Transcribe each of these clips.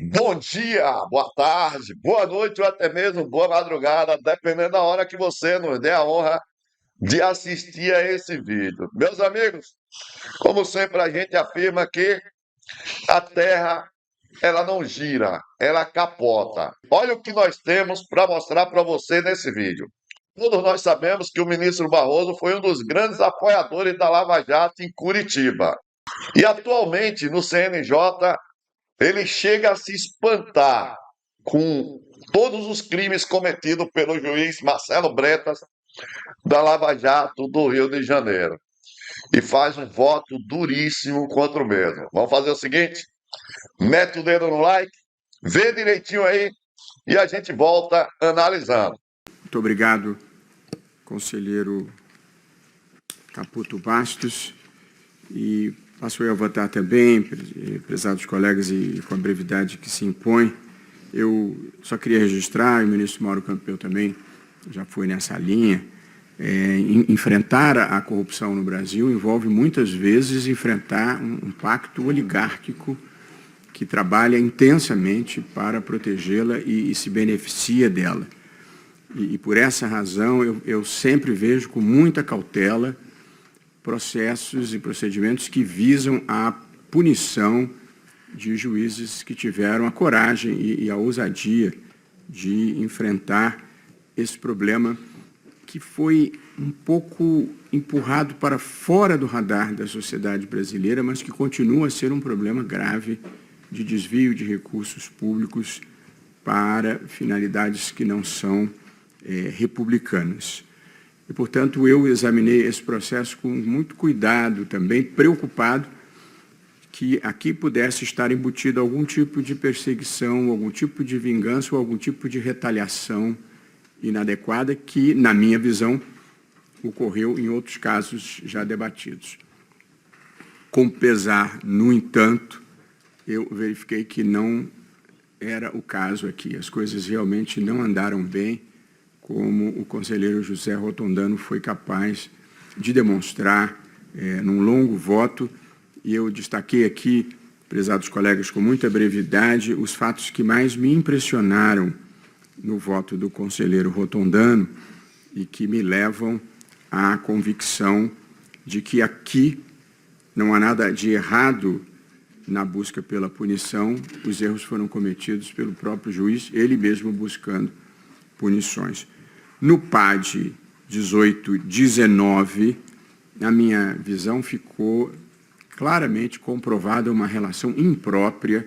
Bom dia, boa tarde, boa noite ou até mesmo boa madrugada, dependendo da hora que você nos dê a honra de assistir a esse vídeo. Meus amigos, como sempre a gente afirma que a Terra ela não gira, ela capota. Olha o que nós temos para mostrar para você nesse vídeo. Todos nós sabemos que o ministro Barroso foi um dos grandes apoiadores da Lava Jato em Curitiba. E atualmente no CNJ ele chega a se espantar com todos os crimes cometidos pelo juiz Marcelo Bretas da Lava Jato do Rio de Janeiro e faz um voto duríssimo contra o mesmo. Vamos fazer o seguinte: mete o dedo no like, vê direitinho aí e a gente volta analisando. Muito obrigado, conselheiro Caputo Bastos. E passo eu a votar também, prezados colegas, e com a brevidade que se impõe. Eu só queria registrar, e o ministro Mauro Campbell também já foi nessa linha, enfrentar a corrupção no Brasil envolve muitas vezes enfrentar um pacto oligárquico que trabalha intensamente para protegê-la e se beneficia dela. E por essa razão eu sempre vejo com muita cautela processos e procedimentos que visam a punição de juízes que tiveram a coragem e a ousadia de enfrentar esse problema que foi um pouco empurrado para fora do radar da sociedade brasileira, mas que continua a ser um problema grave de desvio de recursos públicos para finalidades que não são republicanas. E, portanto, eu examinei esse processo com muito cuidado também, preocupado que aqui pudesse estar embutido algum tipo de perseguição, algum tipo de vingança ou algum tipo de retaliação inadequada que, na minha visão, ocorreu em outros casos já debatidos. Com pesar, no entanto, eu verifiquei que não era o caso aqui. As coisas realmente não andaram bem, como o conselheiro José Rotondano foi capaz de demonstrar num longo voto. E eu destaquei aqui, prezados colegas, com muita brevidade, os fatos que mais me impressionaram no voto do conselheiro Rotondano e que me levam à convicção de que aqui não há nada de errado na busca pela punição, os erros foram cometidos pelo próprio juiz, ele mesmo buscando punições. No PAD 1819, na minha visão, ficou claramente comprovada uma relação imprópria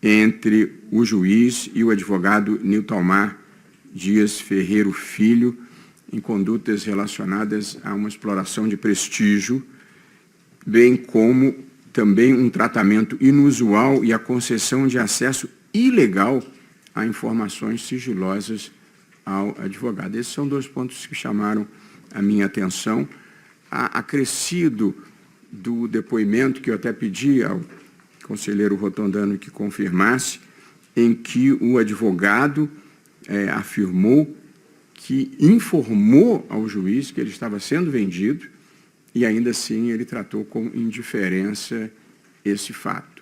entre o juiz e o advogado Nilton Dias Ferreiro Filho, em condutas relacionadas a uma exploração de prestígio, bem como também um tratamento inusual e a concessão de acesso ilegal a informações sigilosas ao advogado. Esses são dois pontos que chamaram a minha atenção. Acrescido do depoimento que eu até pedi ao conselheiro Rotondano que confirmasse, em que o advogado afirmou que informou ao juiz que ele estava sendo vendido e ainda assim ele tratou com indiferença esse fato.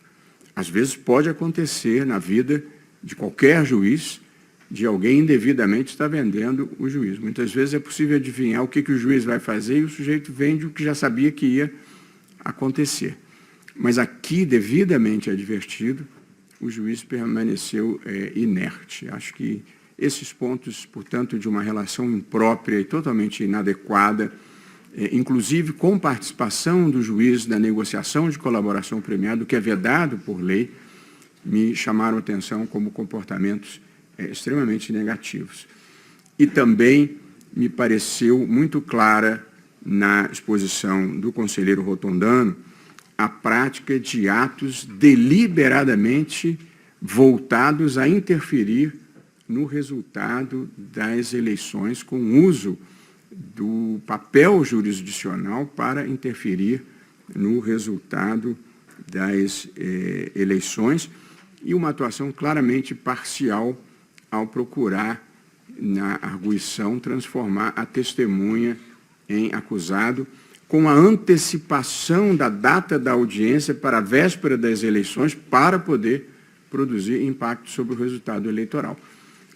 Às vezes pode acontecer na vida de qualquer juiz de alguém indevidamente estar vendendo o juiz. Muitas vezes é possível adivinhar o que o juiz vai fazer e o sujeito vende o que já sabia que ia acontecer. Mas aqui, devidamente advertido, o juiz permaneceu inerte. Acho que esses pontos, portanto, de uma relação imprópria e totalmente inadequada, inclusive com participação do juiz na negociação de colaboração premiada, o que é vedado por lei, me chamaram a atenção como comportamentos extremamente negativos. E também me pareceu muito clara na exposição do conselheiro Rotondano a prática de atos deliberadamente voltados a interferir no resultado das eleições, com uso do papel jurisdicional para interferir no resultado das eleições e uma atuação claramente parcial ao procurar, na arguição, transformar a testemunha em acusado, com a antecipação da data da audiência para a véspera das eleições, para poder produzir impacto sobre o resultado eleitoral.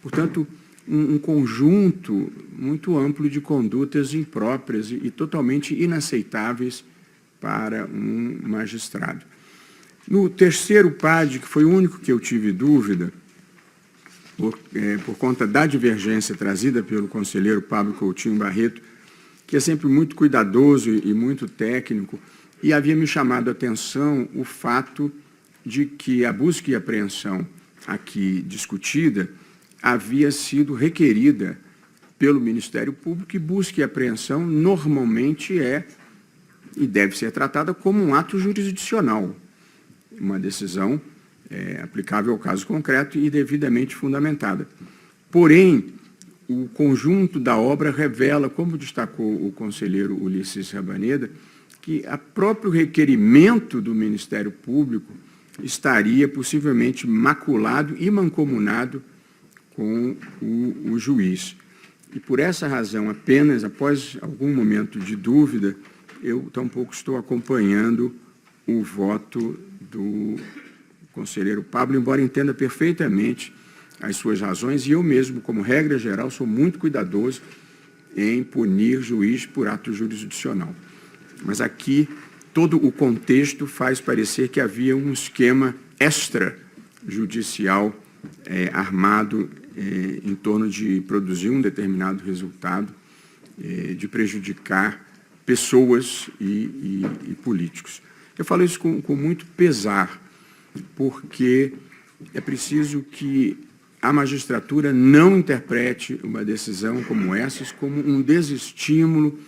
Portanto, um conjunto muito amplo de condutas impróprias e totalmente inaceitáveis para um magistrado. No terceiro PAD, que foi o único que eu tive dúvida, por conta da divergência trazida pelo conselheiro Pablo Coutinho Barreto, que é sempre muito cuidadoso e muito técnico, e havia me chamado a atenção o fato de que a busca e apreensão aqui discutida havia sido requerida pelo Ministério Público, e busca e apreensão normalmente é e deve ser tratada como um ato jurisdicional, uma decisão aplicável ao caso concreto e devidamente fundamentada. Porém, o conjunto da obra revela, como destacou o conselheiro Ulisses Rabaneda, que o próprio requerimento do Ministério Público estaria possivelmente maculado e mancomunado com o juiz. E por essa razão, apenas após algum momento de dúvida, eu tampouco estou acompanhando o voto do conselheiro Pablo, embora entenda perfeitamente as suas razões, e eu mesmo, como regra geral, sou muito cuidadoso em punir juiz por ato jurisdicional. Mas aqui, todo o contexto faz parecer que havia um esquema extrajudicial armado em torno de produzir um determinado resultado, de prejudicar pessoas e políticos. Eu falo isso com muito pesar, porque é preciso que a magistratura não interprete uma decisão como essa como um desestímulo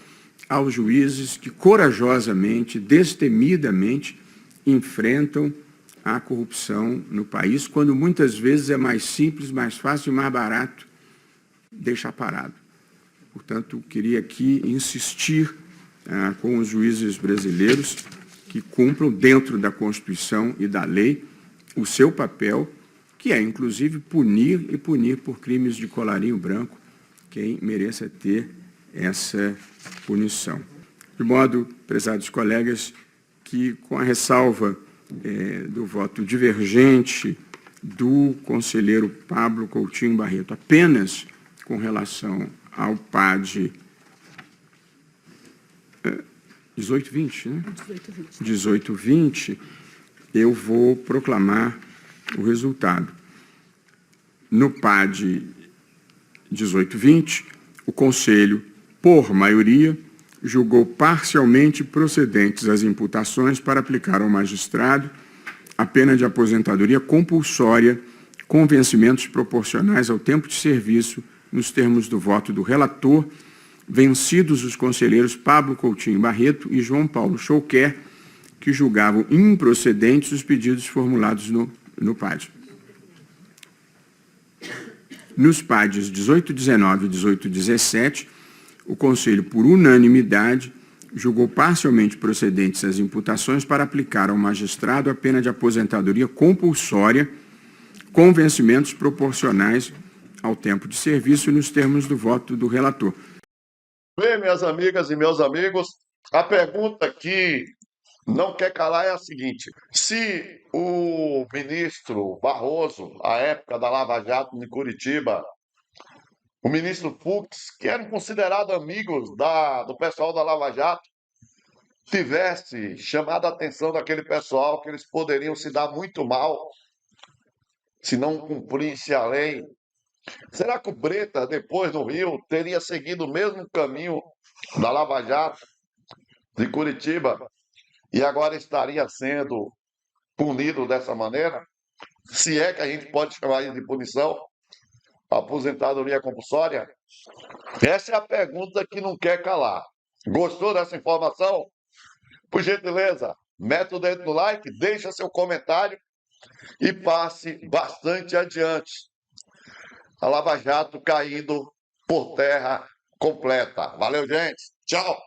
aos juízes que corajosamente, destemidamente, enfrentam a corrupção no país, quando muitas vezes é mais simples, mais fácil e mais barato deixar parado. Portanto, queria aqui insistir com os juízes brasileiros que cumpram dentro da Constituição e da lei o seu papel, que é, inclusive, punir e punir por crimes de colarinho branco quem mereça ter essa punição. De modo, prezados colegas, que com a ressalva do voto divergente do conselheiro Pablo Coutinho Barreto, apenas com relação ao PAD 1820, né? 1820, eu vou proclamar o resultado. No PAD 1820, o Conselho, por maioria, julgou parcialmente procedentes as imputações para aplicar ao magistrado a pena de aposentadoria compulsória com vencimentos proporcionais ao tempo de serviço, nos termos do voto do relator, vencidos os conselheiros Pablo Coutinho Barreto e João Paulo Chouquer, que julgavam improcedentes os pedidos formulados no PAD. Nos PADs 1819 e 1817, o Conselho, por unanimidade, julgou parcialmente procedentes as imputações para aplicar ao magistrado a pena de aposentadoria compulsória com vencimentos proporcionais ao tempo de serviço nos termos do voto do relator. Bem, minhas amigas e meus amigos, a pergunta que não quer calar é a seguinte: se o ministro Barroso, à época da Lava Jato de Curitiba, o ministro Fux, que eram considerados amigos do pessoal da Lava Jato, tivesse chamado a atenção daquele pessoal que eles poderiam se dar muito mal se não cumprisse a lei, será que o Bretas, depois no Rio, teria seguido o mesmo caminho da Lava Jato de Curitiba e agora estaria sendo punido dessa maneira? Se é que a gente pode chamar isso de punição, aposentadoria compulsória? Essa é a pergunta que não quer calar. Gostou dessa informação? Por gentileza, mete o dedo no like, deixa seu comentário e passe bastante adiante. A Lava Jato caindo por terra completa. Valeu, gente. Tchau.